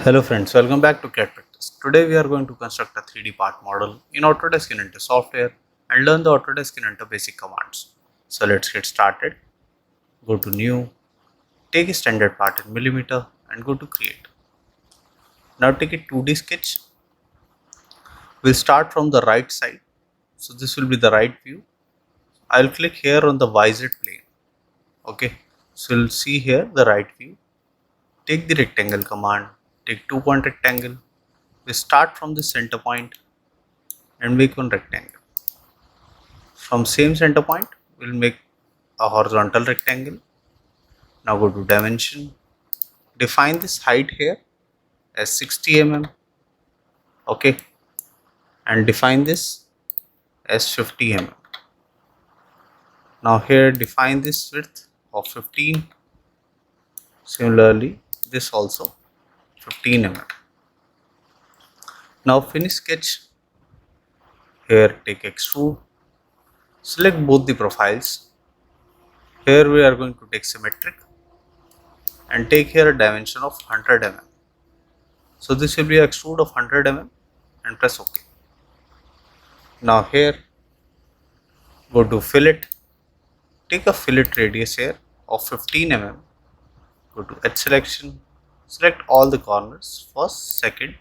Hello friends, welcome back to CAD Practice. Today we are going to construct a 3D part model in Autodesk Inventor software and learn the Autodesk Inventor basic commands. So let's get started. Go to New, take a standard part in millimeter and go to Create. Now take a 2D sketch. We'll start from the right side. So this will be the right view. I'll click here on the YZ plane. Okay, so you'll see here the right view. Take the rectangle command, take 2-point rectangle. We start from the center point and make one rectangle. From same center point, we'll make a horizontal rectangle. Now go to dimension. Define this height here as 60 mm. Okay, and define this as 50 mm. Now here define this width of 15. Similarly, this also 15 mm. Now finish sketch. Here take extrude. Select both the profiles. Here we are going to take symmetric and take here a dimension of 100 mm. So this will be an extrude of 100 mm and press OK. Now here go to fillet. Take a fillet radius here of 15 mm. Go to edge selection. Select all the corners, first, second,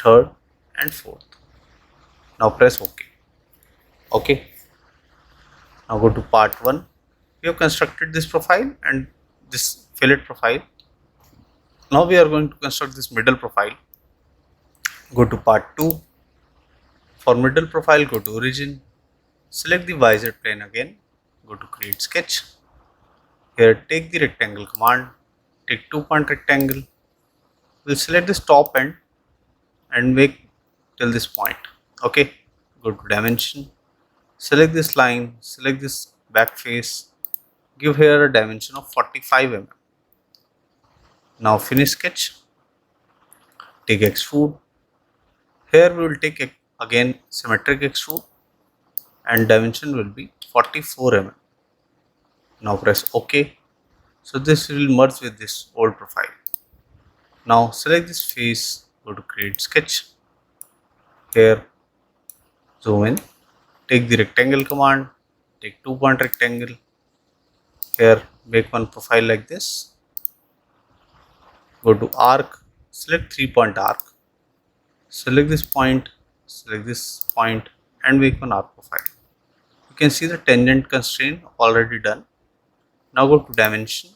third and fourth. Now press OK. OK. Now go to part 1. We have constructed this profile and this fillet profile. Now we are going to construct this middle profile. Go to part 2. For middle profile, go to origin. Select the YZ plane again. Go to create sketch. Here take the rectangle command. Take 2-point rectangle. We'll select this top end and make till this point. Okay. Go to dimension. Select this line. Select this back face. Give here a dimension of 45 mm. Now finish sketch. Take extrude. Here we will take again symmetric extrude and dimension will be 44 mm. Now press OK. So this will merge with this old profile. Now select this face. Go to create sketch. Here zoom in. Take the rectangle command. Take 2-point rectangle. Here make one profile like this. Go to arc, select 3-point arc, select this point and make one arc profile. You can see the tangent constraint already done. Now go to dimension,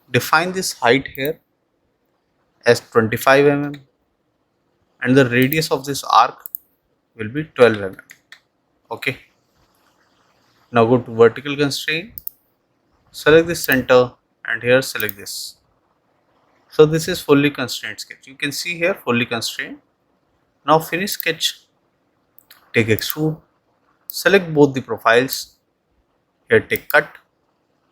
define this height here as 25 mm and the radius of this arc will be 12 mm. Okay. Now go to vertical constraint, select this center and here select this. So this is fully constrained sketch. You can see here fully constrained. Now finish sketch. Take extrude. Select both the profiles. Here take cut.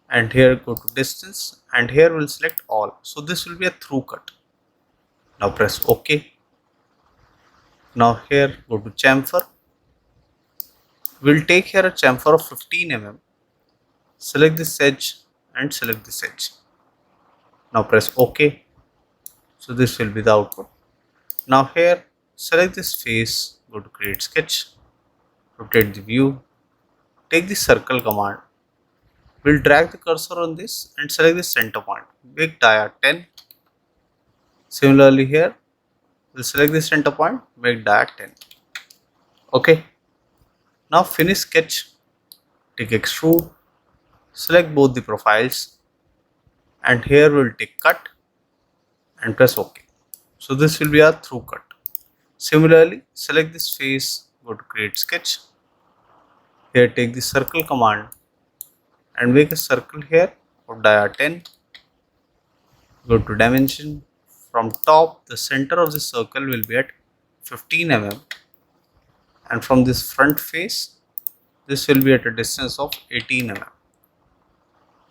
And here go to distance. And here we'll select all. So this will be a through cut. Now press OK. Now here go to chamfer. We'll take here a chamfer of 15 mm. Select this edge and select this edge. Now press OK. So this will be the output. Now here select this face, go to create sketch, rotate the view, take the circle command. We'll drag the cursor on this and select the center point. Make dia 10. Similarly here we'll select the center point, make dia 10. Okay. Now finish sketch, take extrude, select both the profiles and here we'll take cut and press OK. So this will be our through cut. Similarly, select this face, go to create sketch. Here take the circle command and make a circle here of dia 10. Go to dimension. From top, the center of the circle will be at 15 mm and from this front face, this will be at a distance of 18 mm.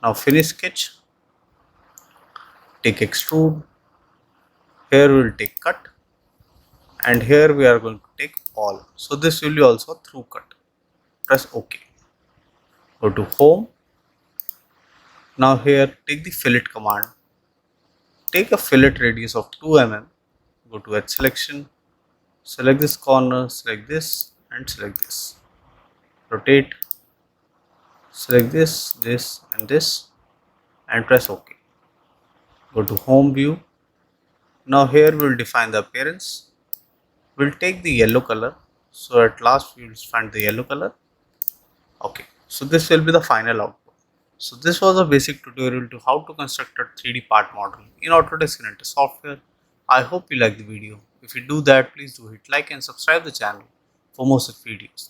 Now finish sketch, take extrude. Here we will take cut and here we are going to take all. So this will be also a through cut. Press OK. Go to home. Now here take the fillet command. take a fillet radius of 2 mm, go to edge selection, select this corner, select this and select this, rotate, select this and this and press OK. Go to home view. Now here we will define the appearance. We'll take the yellow color. So at last we will find the yellow color. Okay, so this will be the final output. So this was a basic tutorial to how to construct a 3D part model in Autodesk Inventor software. I hope you like the video. If you do that, please do hit like and subscribe the channel for more such videos.